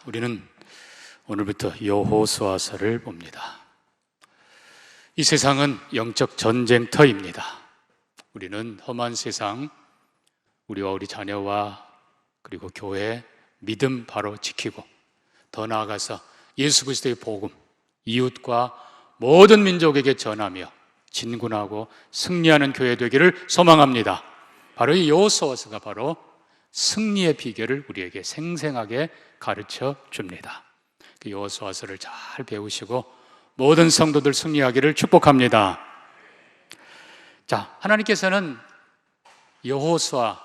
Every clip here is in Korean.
우리는 오늘부터 여호수아서를 봅니다. 이 세상은 영적 전쟁터입니다. 우리는 험한 세상, 우리와 우리 자녀와 그리고 교회, 믿음 바로 지키고 더 나아가서 예수 그리스도의 복음, 이웃과 모든 민족에게 전하며 진군하고 승리하는 교회 되기를 소망합니다. 바로 이 여호수아서가 바로 승리의 비결을 우리에게 생생하게 가르쳐 줍니다. 그 여호수아서를 잘 배우시고 모든 성도들 승리하기를 축복합니다. 자, 하나님께서는 여호수아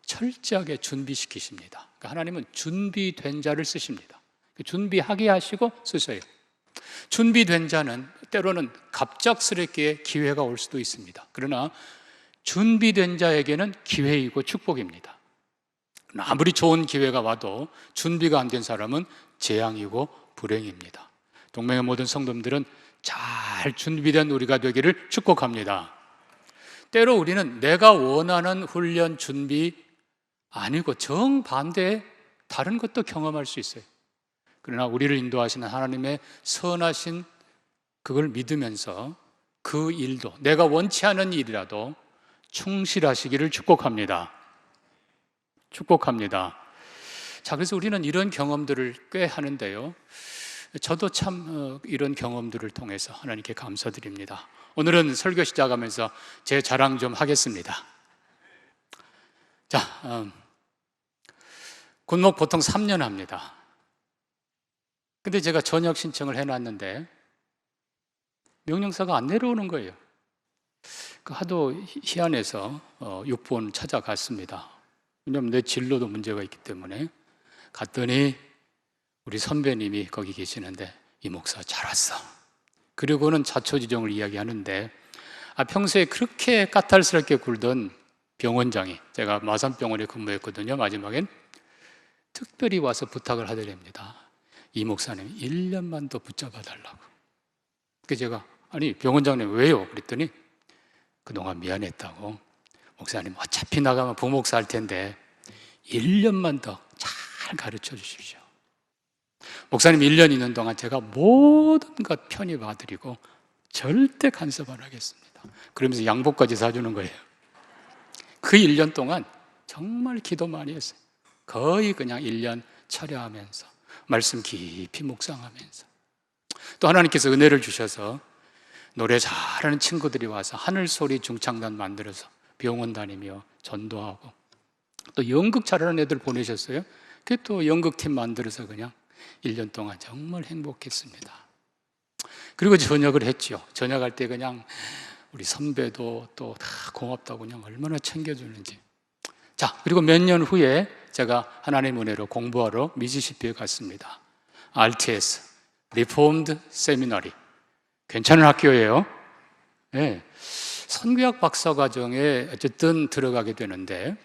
철저하게 준비시키십니다. 그러니까 하나님은 준비된 자를 쓰십니다. 준비하게 하시고 쓰셔요. 준비된 자는 때로는 갑작스럽게 기회가 올 수도 있습니다. 그러나 준비된 자에게는 기회이고 축복입니다. 아무리 좋은 기회가 와도 준비가 안 된 사람은 재앙이고 불행입니다. 동맹의 모든 성도들은 잘 준비된 우리가 되기를 축복합니다. 때로 우리는 내가 원하는 훈련 준비 아니고 정반대의 다른 것도 경험할 수 있어요. 그러나 우리를 인도하시는 하나님의 선하신 그걸 믿으면서 그 일도 내가 원치 않은 일이라도 충실하시기를 축복합니다. 자, 그래서 우리는 이런 경험들을 꽤 하는데요. 저도 참 이런 경험들을 통해서 하나님께 감사드립니다. 오늘은 설교 시작하면서 제 자랑 좀 하겠습니다. 자, 군목 보통 3년 합니다. 근데 제가 전역 신청을 해놨는데 명령사가 안 내려오는 거예요. 하도 희한해서 6번 찾아갔습니다. 왜냐하면 내 진로도 문제가 있기 때문에 갔더니 우리 선배님이 거기 계시는데 이 목사 잘 왔어. 그리고는 자초지종을 이야기하는데 평소에 그렇게 까탈스럽게 굴던 병원장이, 제가 마산병원에 근무했거든요. 마지막엔 특별히 와서 부탁을 하더랍니다. 이 목사님 1년만 더 붙잡아 달라고. 그래서 제가 아니 병원장님 왜요? 그랬더니 그동안 미안했다고. 목사님 어차피 나가면 부목사 할 텐데 1년만 더 잘 가르쳐 주십시오. 목사님 1년 있는 동안 제가 모든 것 편히 봐드리고 절대 간섭 안 하겠습니다. 그러면서 양복까지 사주는 거예요. 그 1년 동안 정말 기도 많이 했어요. 거의 그냥 1년 철야하면서 말씀 깊이 묵상하면서 또 하나님께서 은혜를 주셔서 노래 잘하는 친구들이 와서 하늘소리 중창단 만들어서 병원 다니며 전도하고 또 연극 잘하는 애들 보내셨어요. 그 또 연극팀 만들어서 그냥 1년 동안 정말 행복했습니다. 그리고 전역을 했죠. 전역할 때 그냥 우리 선배도 또 다 고맙다고 그냥 얼마나 챙겨주는지. 자, 그리고 몇 년 후에 제가 하나님의 은혜로 공부하러 미시시피에 갔습니다. RTS, Reformed Seminary. 괜찮은 학교예요. 네. 선교학 박사과정에 어쨌든 들어가게 되는데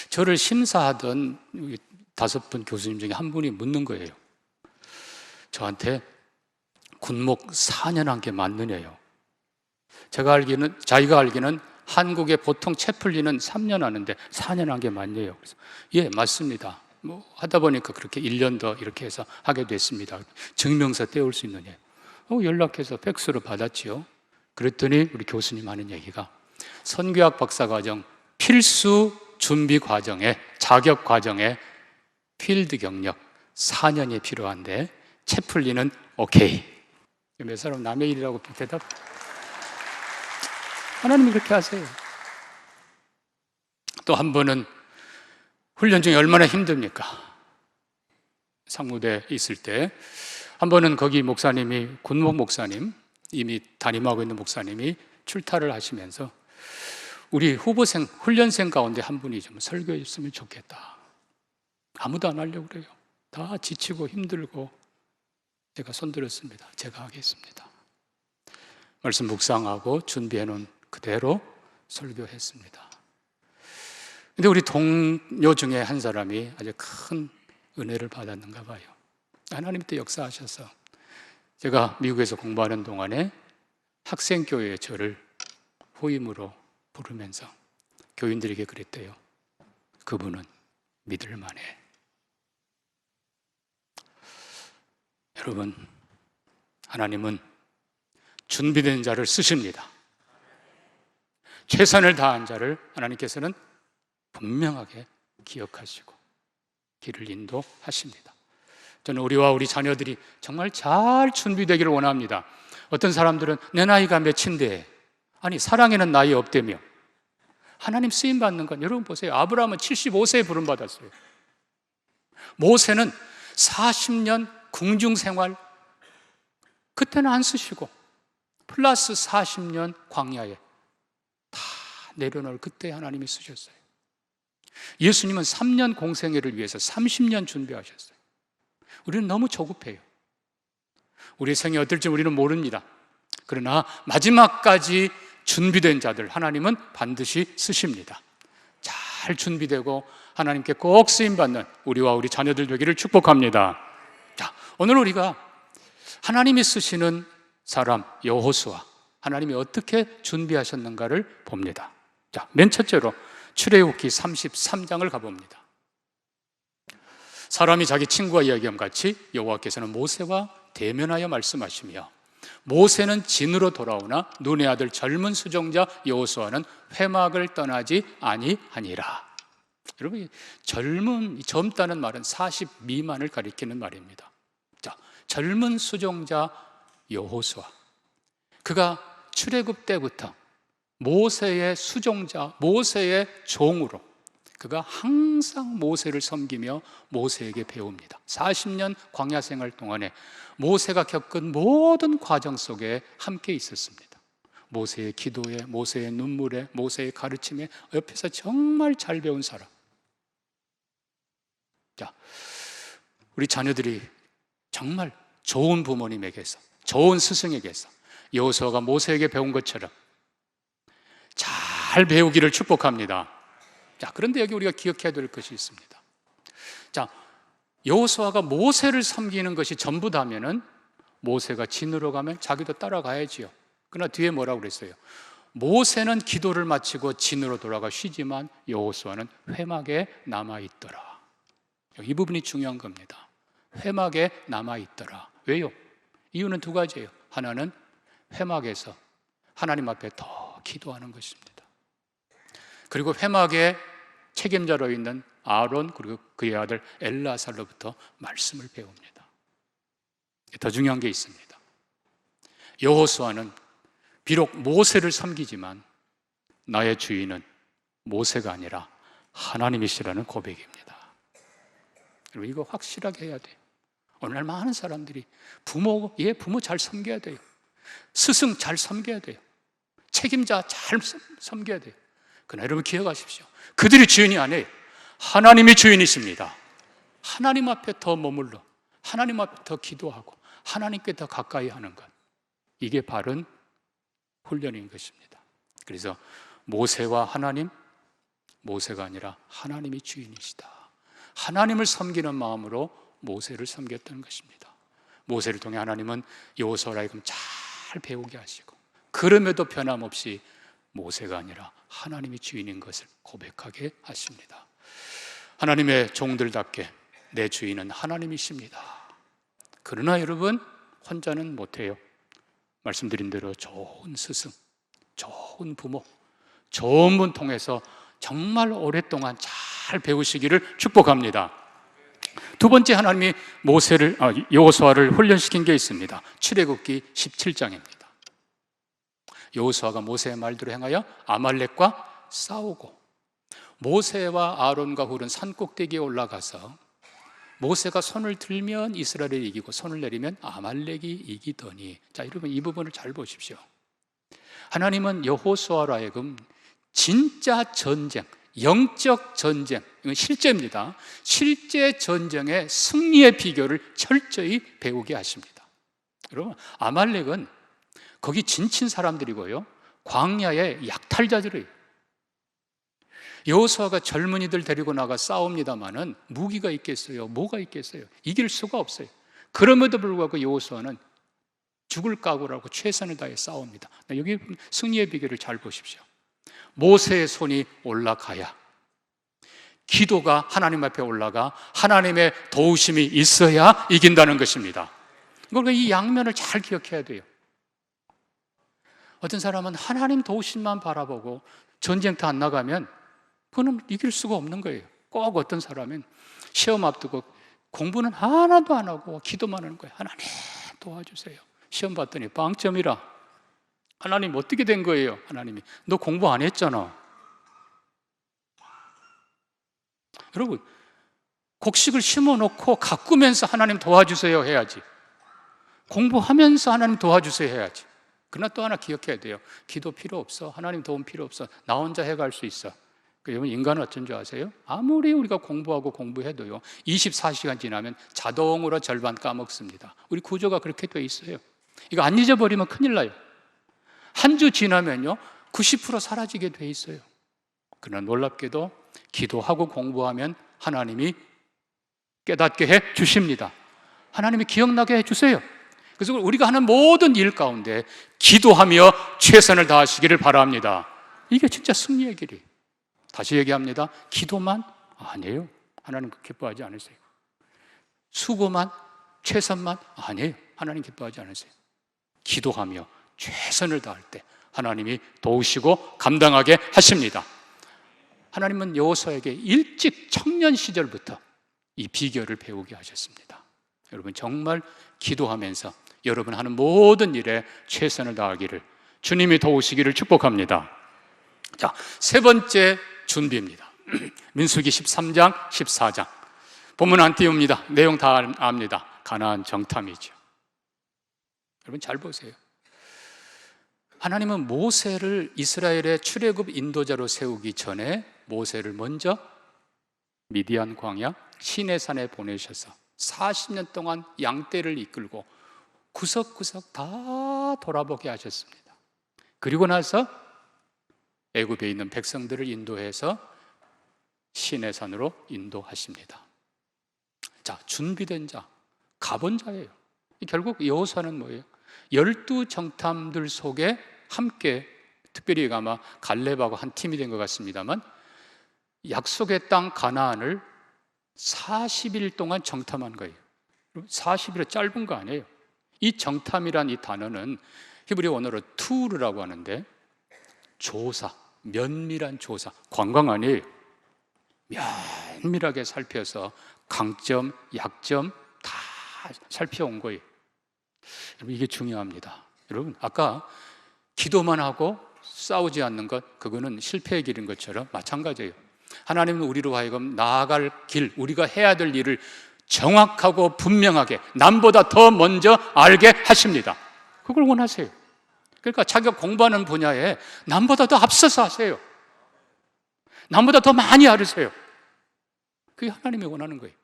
저를 심사하던 5분 교수님 중에 한 분이 묻는 거예요. 저한테 군목 4년 한 게 맞느냐요. 자기가 알기는 한국에 보통 채플리는 3년 하는데 4년 한 게 맞냐요. 그래서 예, 맞습니다. 하다 보니까 그렇게 1년 더 이렇게 해서 하게 됐습니다. 증명서 떼올 수 있느냐. 연락해서 팩스로 받았지요. 그랬더니 우리 교수님 하는 얘기가 선교학 박사과정 필수 준비 과정에 자격 과정에 필드 경력 4년이 필요한데 채플리는 오케이. 몇 사람 남의 일이라고 대답. 하나님이 그렇게 하세요. 또 한 번은 훈련 중에 얼마나 힘듭니까? 상무대에 있을 때 한 번은 거기 목사님이 군목 목사님 이미 담임하고 있는 목사님이 출타를 하시면서 우리 후보생 훈련생 가운데 한 분이 좀 설교해 줬으면 좋겠다. 아무도 안 하려고 그래요. 다 지치고 힘들고 제가 손들었습니다. 제가 하겠습니다. 말씀 묵상하고 준비해 놓은 그대로 설교했습니다. 근데 우리 동료 중에 한 사람이 아주 큰 은혜를 받았는가 봐요. 하나님 또 역사하셔서 제가 미국에서 공부하는 동안에 학생교회에 저를 후임으로 부르면서 교인들에게 그랬대요. 그분은 믿을 만해. 여러분, 하나님은 준비된 자를 쓰십니다. 최선을 다한 자를 하나님께서는 분명하게 기억하시고 길을 인도하십니다. 저는 우리와 우리 자녀들이 정말 잘 준비되기를 원합니다. 어떤 사람들은 내 나이가 몇인데, 아니 사랑에는 나이 없다며. 하나님 쓰임 받는 건, 여러분 보세요. 아브라함은 75세에 부름 받았어요. 모세는 40년 궁중 생활, 그때는 안 쓰시고 플러스 40년 광야에 다 내려놓을 그때 하나님이 쓰셨어요. 예수님은 3년 공생애를 위해서 30년 준비하셨어요. 우리는 너무 조급해요. 우리의 생이 어떨지 우리는 모릅니다. 그러나 마지막까지 준비된 자들 하나님은 반드시 쓰십니다. 잘 준비되고 하나님께 꼭 쓰임받는 우리와 우리 자녀들 되기를 축복합니다. 자, 오늘 우리가 하나님이 쓰시는 사람 여호수아, 하나님이 어떻게 준비하셨는가를 봅니다. 자, 맨 첫째로 출애굽기 33장을 가봅니다. 사람이 자기 친구와 이야기함 같이 여호와께서는 모세와 대면하여 말씀하시며, 모세는 진으로 돌아오나 눈의 아들 젊은 수종자 여호수아는 회막을 떠나지 아니하니라. 여러분, 젊다는 말은 40 미만을 가리키는 말입니다. 자, 젊은 수종자 여호수아, 그가 출애굽 때부터 모세의 수종자, 모세의 종으로 그가 항상 모세를 섬기며 모세에게 배웁니다. 40년 광야 생활 동안에 모세가 겪은 모든 과정 속에 함께 있었습니다. 모세의 기도에, 모세의 눈물에, 모세의 가르침에 옆에서 정말 잘 배운 사람. 자, 우리 자녀들이 정말 좋은 부모님에게서, 좋은 스승에게서 여호수아가 모세에게 배운 것처럼 잘 배우기를 축복합니다. 자, 그런데 여기 우리가 기억해야 될 것이 있습니다. 자, 여호수아가 모세를 섬기는 것이 전부다면은 모세가 진으로 가면 자기도 따라가야지요. 그러나 뒤에 뭐라고 그랬어요? 모세는 기도를 마치고 진으로 돌아가 쉬지만 여호수아는 회막에 남아있더라. 이 부분이 중요한 겁니다. 회막에 남아있더라. 왜요? 이유는 두 가지예요. 하나는 회막에서 하나님 앞에 더 기도하는 것입니다. 그리고 회막에 책임자로 있는 아론, 그리고 그의 아들 엘라살로부터 말씀을 배웁니다. 더 중요한 게 있습니다. 여호수아는 비록 모세를 섬기지만 나의 주인은 모세가 아니라 하나님이시라는 고백입니다. 여러분, 이거 확실하게 해야 돼요. 오늘날 많은 사람들이 부모 잘 섬겨야 돼요. 스승 잘 섬겨야 돼요. 책임자 잘 섬겨야 돼요. 그러나 여러분 기억하십시오. 그들이 주인이 아니에요. 하나님이 주인이십니다. 하나님 앞에 더 머물러 하나님 앞에 더 기도하고 하나님께 더 가까이 하는 것, 이게 바른 훈련인 것입니다. 그래서 모세와 하나님, 모세가 아니라 하나님이 주인이시다. 하나님을 섬기는 마음으로 모세를 섬겼던 것입니다. 모세를 통해 하나님은 여호수아를 하여금 잘 배우게 하시고, 그럼에도 변함없이 모세가 아니라 하나님이 주인인 것을 고백하게 하십니다. 하나님의 종들답게 내 주인은 하나님이십니다. 그러나 여러분, 혼자는 못해요. 말씀드린 대로 좋은 스승, 좋은 부모, 좋은 분 통해서 정말 오랫동안 잘 배우시기를 축복합니다. 두 번째, 하나님이 여호수아를 훈련시킨 게 있습니다. 출애굽기 17장입니다. 여호수아가 모세의 말대로 행하여 아말렉과 싸우고, 모세와 아론과 훌은 산꼭대기에 올라가서 모세가 손을 들면 이스라엘이 이기고 손을 내리면 아말렉이 이기더니, 자, 여러분 이 부분을 잘 보십시오. 하나님은 여호수아로 하여금 진짜 전쟁, 영적 전쟁, 이건 실제입니다. 실제 전쟁의 승리의 비결을 철저히 배우게 하십니다. 여러분, 아말렉은 거기 진친 사람들이고요, 광야의 약탈자들이에요. 여호수아가 젊은이들 데리고 나가 싸웁니다마는 무기가 있겠어요? 뭐가 있겠어요? 이길 수가 없어요. 그럼에도 불구하고 여호수아는 죽을 각오라고 최선을 다해 싸웁니다. 여기 승리의 비결을 잘 보십시오. 모세의 손이 올라가야, 기도가 하나님 앞에 올라가 하나님의 도우심이 있어야 이긴다는 것입니다. 그러니까 이 양면을 잘 기억해야 돼요. 어떤 사람은 하나님 도우심만 바라보고 전쟁터 안 나가면 그거는 이길 수가 없는 거예요. 꼭 어떤 사람은 시험 앞두고 공부는 하나도 안 하고 기도만 하는 거예요. 하나님 도와주세요. 시험 봤더니 빵점이라. 하나님 어떻게 된 거예요? 하나님이 너 공부 안 했잖아. 여러분, 곡식을 심어놓고 가꾸면서 하나님 도와주세요 해야지. 공부하면서 하나님 도와주세요 해야지. 그러나 또 하나 기억해야 돼요. 기도 필요 없어. 하나님 도움 필요 없어. 나 혼자 해갈 수 있어. 여러분, 인간은 어쩐 줄 아세요? 아무리 우리가 공부하고 공부해도요 24시간 지나면 자동으로 절반 까먹습니다. 우리 구조가 그렇게 돼 있어요. 이거 안 잊어버리면 큰일 나요. 한 주 지나면요 90% 사라지게 돼 있어요. 그러나 놀랍게도 기도하고 공부하면 하나님이 깨닫게 해 주십니다. 하나님이 기억나게 해 주세요. 그래서 우리가 하는 모든 일 가운데 기도하며 최선을 다하시기를 바랍니다. 이게 진짜 승리의 길이. 다시 얘기합니다. 기도만 아니에요. 하나님 기뻐하지 않으세요. 수고만, 최선만 아니에요. 하나님 기뻐하지 않으세요. 기도하며 최선을 다할 때 하나님이 도우시고 감당하게 하십니다. 하나님은 여호수아에게 일찍 청년 시절부터 이 비결을 배우게 하셨습니다. 여러분, 정말 기도하면서 여러분 하는 모든 일에 최선을 다하기를 주님이 도우시기를 축복합니다. 자, 세 번째 준비입니다. 민수기 13장, 14장. 본문 안 띄웁니다. 내용 다 압니다. 가나안 정탐이죠. 여러분 잘 보세요. 하나님은 모세를 이스라엘의 출애굽 인도자로 세우기 전에 모세를 먼저 미디안 광야 시내산에 보내셔서 40년 동안 양떼를 이끌고 구석구석 다 돌아보게 하셨습니다. 그리고 나서 애굽에 있는 백성들을 인도해서 시내산으로 인도하십니다. 자, 준비된 자, 가본 자예요. 결국 여호수아는 뭐예요? 12정탐들 속에 함께, 특별히 아마 갈렙하고 한 팀이 된 것 같습니다만, 약속의 땅 가나안을 40일 동안 정탐한 거예요. 40일은 짧은 거 아니에요. 이 정탐이란 이 단어는 히브리 원어로 투르라고 하는데, 조사, 면밀한 조사, 관광 아니에요. 면밀하게 살펴서 강점, 약점 다 살펴온 거예요. 여러분, 이게 중요합니다. 여러분, 아까 기도만 하고 싸우지 않는 것, 그거는 실패의 길인 것처럼 마찬가지예요. 하나님은 우리로 하여금 나아갈 길, 우리가 해야 될 일을 정확하고 분명하게 남보다 더 먼저 알게 하십니다. 그걸 원하세요. 그러니까 자기가 공부하는 분야에 남보다 더 앞서서 하세요. 남보다 더 많이 알으세요. 그게 하나님이 원하는 거예요.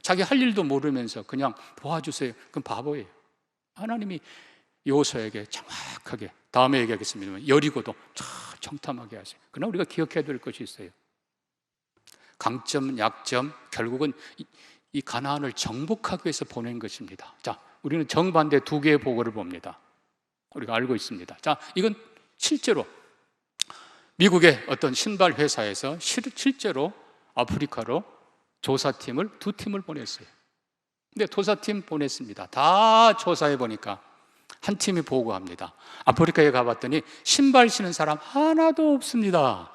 자기 할 일도 모르면서 그냥 도와주세요. 그건 바보예요. 하나님이 여호수아에게 정확하게, 다음에 얘기하겠습니다만 여리고도 정탐하게 하세요. 그러나 우리가 기억해야 될 것이 있어요. 강점, 약점, 결국은 이 가나안을 정복하기 위해서 보낸 것입니다. 자, 우리는 정반대 두 개의 보고를 봅니다. 우리가 알고 있습니다. 자, 이건 실제로 미국의 어떤 신발 회사에서 실제로 아프리카로 조사팀을 2팀을 보냈어요. 근데 조사팀 보냈습니다. 다 조사해 보니까 한 팀이 보고합니다. 아프리카에 가봤더니 신발 신은 사람 하나도 없습니다.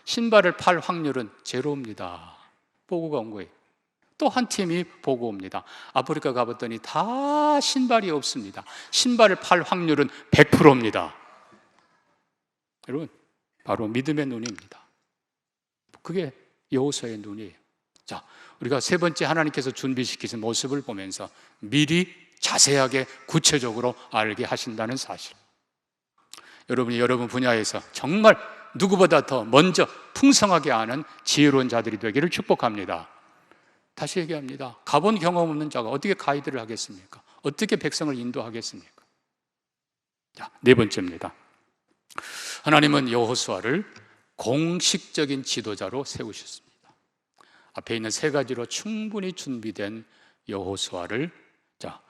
신발을 팔 확률은 제로입니다. 보고가 온 거예요. 또 한 팀이 보고 옵니다. 아프리카 가봤더니 다 신발이 없습니다. 신발을 팔 확률은 100%입니다. 여러분, 바로 믿음의 눈입니다. 그게 여호수아의 눈이에요. 자, 우리가 세 번째 하나님께서 준비시키신 모습을 보면서 미리 자세하게 구체적으로 알게 하신다는 사실. 여러분이 여러분 분야에서 정말 누구보다 더 먼저 풍성하게 아는 지혜로운 자들이 되기를 축복합니다. 다시 얘기합니다. 가본 경험 없는 자가 어떻게 가이드를 하겠습니까? 어떻게 백성을 인도하겠습니까? 자, 네 번째입니다. 하나님은 여호수아를 공식적인 지도자로 세우셨습니다. 앞에 있는 세 가지로 충분히 준비된 여호수아를, 자,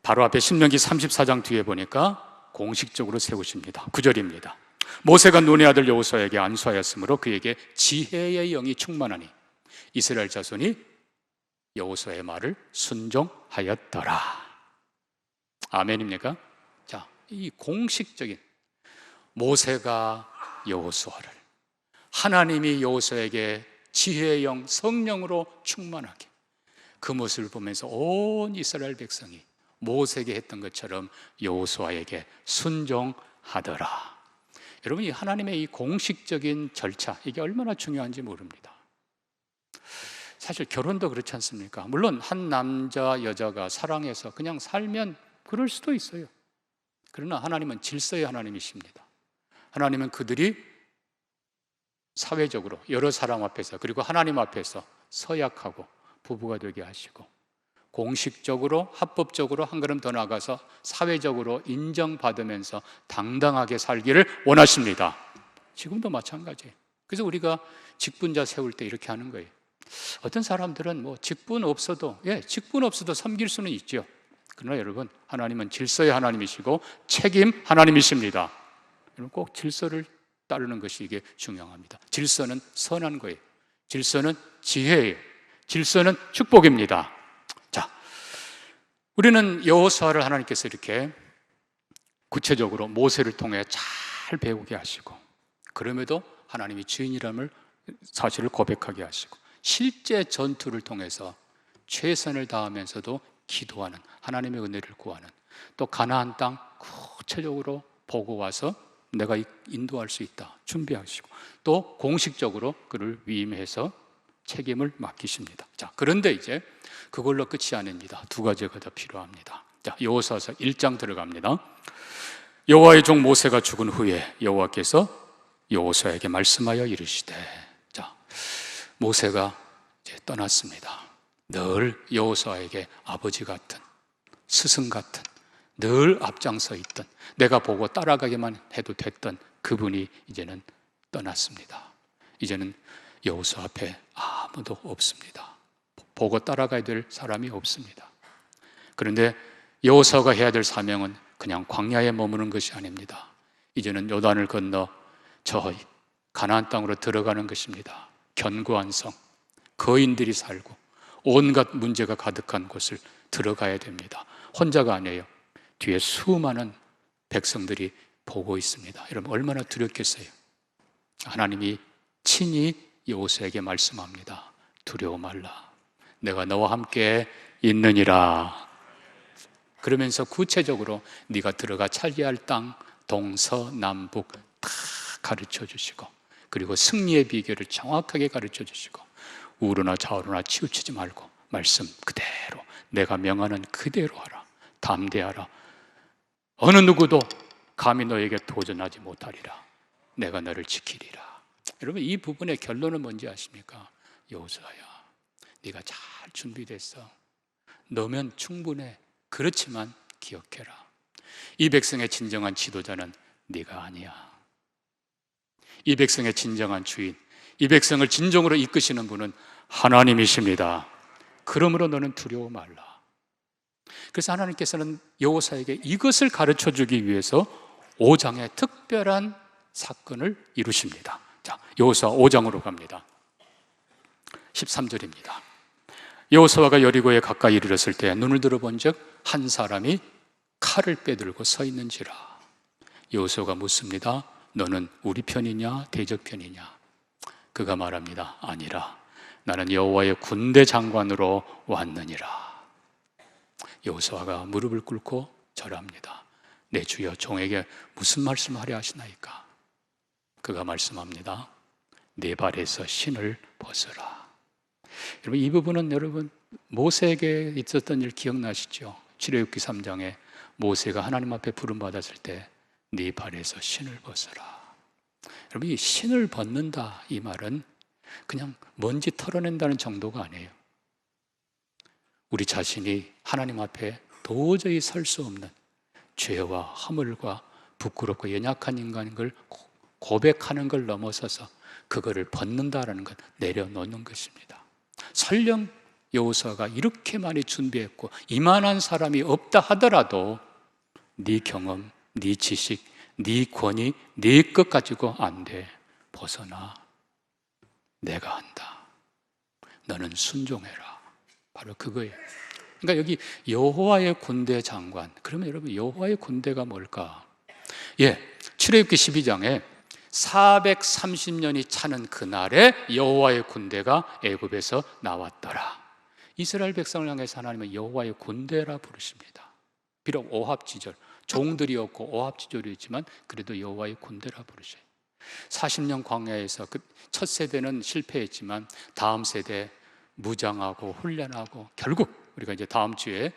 바로 앞에 신명기 34장 뒤에 보니까 공식적으로 세우십니다. 9절입니다. 모세가 눈의 아들 여호수아에게 안수하였으므로 그에게 지혜의 영이 충만하니 이스라엘 자손이 여호수아의 말을 순종하였더라. 아멘입니까? 자, 이 공식적인 모세가 여호수아를, 하나님이 여호수아에게 지혜의 영, 성령으로 충만하게, 그 모습을 보면서 온 이스라엘 백성이 모세에게 했던 것처럼 여호수아에게 순종하더라. 여러분, 이 하나님의 이 공식적인 절차, 이게 얼마나 중요한지 모릅니다. 사실 결혼도 그렇지 않습니까? 물론 한 남자 여자가 사랑해서 그냥 살면 그럴 수도 있어요. 그러나 하나님은 질서의 하나님이십니다. 하나님은 그들이 사회적으로 여러 사람 앞에서, 그리고 하나님 앞에서 서약하고 부부가 되게 하시고, 공식적으로 합법적으로 한 걸음 더 나아가서 사회적으로 인정받으면서 당당하게 살기를 원하십니다. 지금도 마찬가지예요. 그래서 우리가 직분자 세울 때 이렇게 하는 거예요. 어떤 사람들은 뭐 직분 없어도 섬길 수는 있죠. 그러나 여러분, 하나님은 질서의 하나님이시고 책임 하나님이십니다. 여러분, 꼭 질서를 따르는 것이 이게 중요합니다. 질서는 선한 거예요. 질서는 지혜예요. 질서는 축복입니다. 자, 우리는 여호수아를 하나님께서 이렇게 구체적으로 모세를 통해 잘 배우게 하시고, 그럼에도 하나님이 주인이라는 사실을 고백하게 하시고, 실제 전투를 통해서 최선을 다하면서도 기도하는, 하나님의 은혜를 구하는, 또 가나안 땅 구체적으로 보고 와서 내가 인도할 수 있다 준비하시고, 또 공식적으로 그를 위임해서 책임을 맡기십니다. 자, 그런데 이제 그걸로 끝이 아닙니다. 두 가지가 더 필요합니다. 자, 여호수아서 1장 들어갑니다. 여호와의 종 모세가 죽은 후에 여호와께서 여호수아에게 말씀하여 이르시되, 자, 모세가 이제 떠났습니다. 늘 여호수아에게 아버지 같은, 스승 같은, 늘 앞장서 있던, 내가 보고 따라가기만 해도 됐던 그분이 이제는 떠났습니다. 이제는 여호수아 앞에 아무도 없습니다. 보고 따라가야 될 사람이 없습니다. 그런데 여호수아가 해야 될 사명은 그냥 광야에 머무는 것이 아닙니다. 이제는 요단을 건너 저 가나안 땅으로 들어가는 것입니다. 견고한 성, 거인들이 살고 온갖 문제가 가득한 곳을 들어가야 됩니다. 혼자가 아니에요. 뒤에 수많은 백성들이 보고 있습니다. 여러분, 얼마나 두렵겠어요. 하나님이 친히 여호수아에게 말씀합니다. 두려워 말라. 내가 너와 함께 있느니라. 그러면서 구체적으로 네가 들어가 차지할 땅 동서남북 다 가르쳐 주시고, 그리고 승리의 비결을 정확하게 가르쳐 주시고, 우르나 좌우로나 치우치지 말고 말씀 그대로, 내가 명하는 그대로 하라. 담대하라. 어느 누구도 감히 너에게 도전하지 못하리라. 내가 너를 지키리라. 여러분, 이 부분의 결론은 뭔지 아십니까? 여호수아야, 네가 잘 준비됐어. 너면 충분해. 그렇지만 기억해라. 이 백성의 진정한 지도자는 네가 아니야. 이 백성의 진정한 주인, 이 백성을 진정으로 이끄시는 분은 하나님이십니다. 그러므로 너는 두려워 말라. 그래서 하나님께서는 여호수아에게 이것을 가르쳐 주기 위해서 5장의 특별한 사건을 이루십니다. 자, 여호수아 5장으로 갑니다. 13절입니다. 여호수아가 여리고에 가까이 이르렀을 때 눈을 들어본즉 한 사람이 칼을 빼들고 서 있는지라. 여호수아가 묻습니다. 너는 우리 편이냐 대적 편이냐? 그가 말합니다. 아니라 나는 여호와의 군대 장관으로 왔느니라. 여호수아가 무릎을 꿇고 절합니다. 내 주여, 종에게 무슨 말씀하려 하시나이까? 그가 말씀합니다. 내 발에서 신을 벗어라. 여러분, 이 부분은 여러분 모세에게 있었던 일 기억나시죠? 출애굽기 3장에 모세가 하나님 앞에 부름받았을 때 네 발에서 신을 벗어라. 여러분, 이 신을 벗는다, 이 말은 그냥 먼지 털어낸다는 정도가 아니에요. 우리 자신이 하나님 앞에 도저히 설 수 없는 죄와 허물과 부끄럽고 연약한 인간인 걸 고백하는 걸 넘어서서 그거를 벗는다라는 것, 내려놓는 것입니다. 설령 여호수아가 이렇게 많이 준비했고 이만한 사람이 없다 하더라도 네 경험, 네 지식, 네 권위, 네 것 가지고 안 돼. 벗어나. 내가 한다. 너는 순종해라. 바로 그거예요. 그러니까 여기 여호와의 군대 장관. 그러면 여러분 여호와의 군대가 뭘까? 출애굽기 12장에 430년이 차는 그날에 여호와의 군대가 애굽에서 나왔더라. 이스라엘 백성을 향해서 하나님은 여호와의 군대라 부르십니다. 비록 오합지졸, 종들이었고 오합지졸이었지만 그래도 여호와의 군대라 부르셔요. 40년 광야에서 그 첫 세대는 실패했지만 다음 세대 무장하고 훈련하고 결국 우리가 이제 다음 주에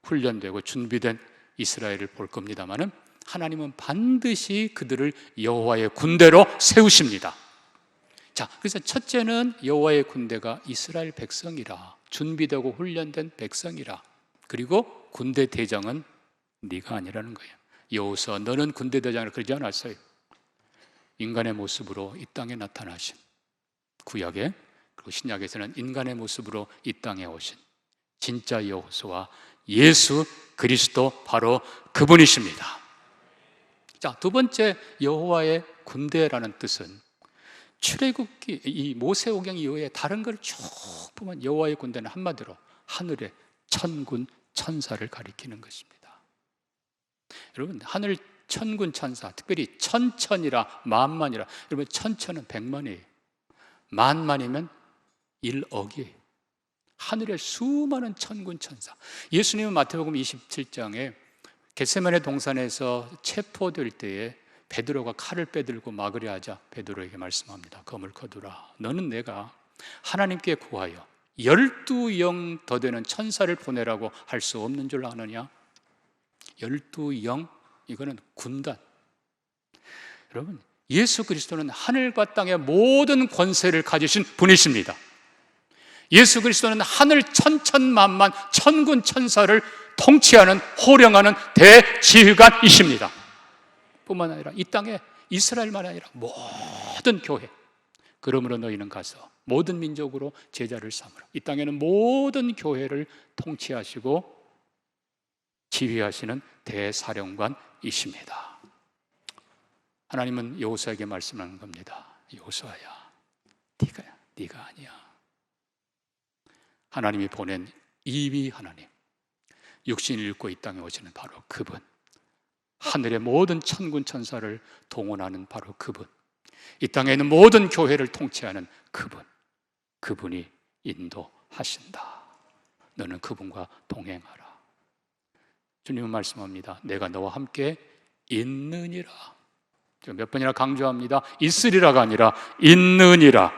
훈련되고 준비된 이스라엘을 볼 겁니다만은 하나님은 반드시 그들을 여호와의 군대로 세우십니다. 자, 그래서 첫째는 여호와의 군대가 이스라엘 백성이라, 준비되고 훈련된 백성이라. 그리고 군대 대장은 네가 아니라는 거예요. 여호수아 너는 군대 대장이라 그러지 않았어요. 인간의 모습으로 이 땅에 나타나신, 구약에 그리고 신약에서는 인간의 모습으로 이 땅에 오신 진짜 여호수아 예수 그리스도 바로 그분이십니다. 자, 두 번째 여호와의 군대라는 뜻은 출애굽기 이 모세오경 이후에 다른 걸 쭉 보면 여호와의 군대는 한마디로 하늘의 천군 천사를 가리키는 것입니다. 여러분, 하늘 천군 천사, 특별히 천천이라 만만이라. 여러분, 천천은 100만이에요. 만만이면 1억이에요. 하늘의 수많은 천군 천사. 예수님은 마태복음 27장에 겟세마네 동산에서 체포될 때에 베드로가 칼을 빼들고 막으려 하자 베드로에게 말씀합니다. 검을 거두라. 너는 내가 하나님께 구하여 12영 더 되는 천사를 보내라고 할 수 없는 줄 아느냐? 12영, 이거는 군단. 여러분, 예수 그리스도는 하늘과 땅의 모든 권세를 가지신 분이십니다. 예수 그리스도는 하늘 천천만만 천군 천사를 통치하는 호령하는 대지휘관이십니다. 뿐만 아니라 이 땅에 이스라엘만 아니라 모든 교회, 그러므로 너희는 가서 모든 민족으로 제자를 삼으라. 이 땅에는 모든 교회를 통치하시고 지휘하시는 대사령관이십니다. 하나님은 여호수아에게 말씀하는 겁니다. 여호수아야, 네가 아니야. 하나님이 보낸 이위 하나님, 육신을 입고 이 땅에 오시는 바로 그분, 하늘의 모든 천군 천사를 동원하는 바로 그분, 이 땅에 있는 모든 교회를 통치하는 그분이 인도하신다. 너는 그분과 동행하라. 주님은 말씀합니다. 내가 너와 함께 있느니라. 몇 번이나 강조합니다. 있으리라가 아니라 있느니라.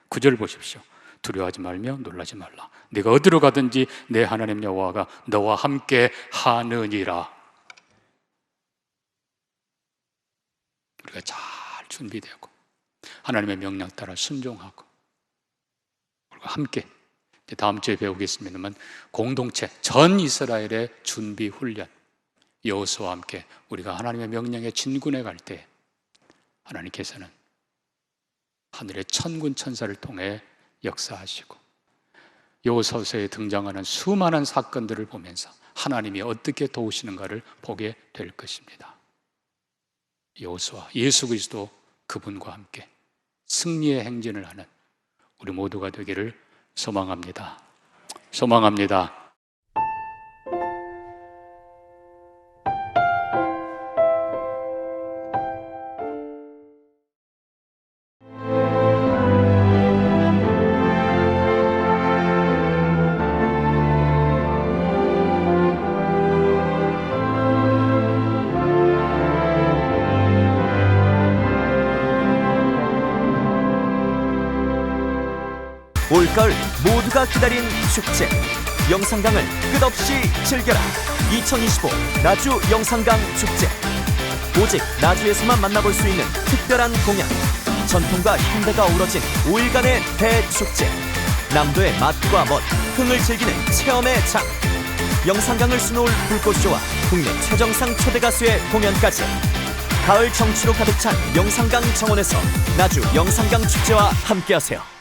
9절 보십시오. 두려워하지 말며 놀라지 말라. 네가 어디로 가든지 내 하나님 여호와가 너와 함께 하느니라. 우리가 잘 준비되고 하나님의 명령 따라 순종하고 우리가 함께, 다음 주에 배우겠습니다만, 공동체 전 이스라엘의 준비 훈련, 여호수아와 함께 우리가 하나님의 명령에 진군해 갈 때 하나님께서는 하늘의 천군 천사를 통해 역사하시고 여호수아서에 등장하는 수많은 사건들을 보면서 하나님이 어떻게 도우시는가를 보게 될 것입니다. 여호수아 예수 그리스도 그분과 함께 승리의 행진을 하는 우리 모두가 되기를 소망합니다. 올가을 모두가 기다린 축제, 영산강을 끝없이 즐겨라. 2025 나주 영산강 축제. 오직 나주에서만 만나볼 수 있는 특별한 공연, 전통과 현대가 어우러진 5일간의 대축제. 남도의 맛과 멋, 흥을 즐기는 체험의 장. 영산강을 수놓을 불꽃쇼와 국내 최정상 초대 가수의 공연까지. 가을 정취로 가득 찬 영산강 정원에서 나주 영산강 축제와 함께하세요.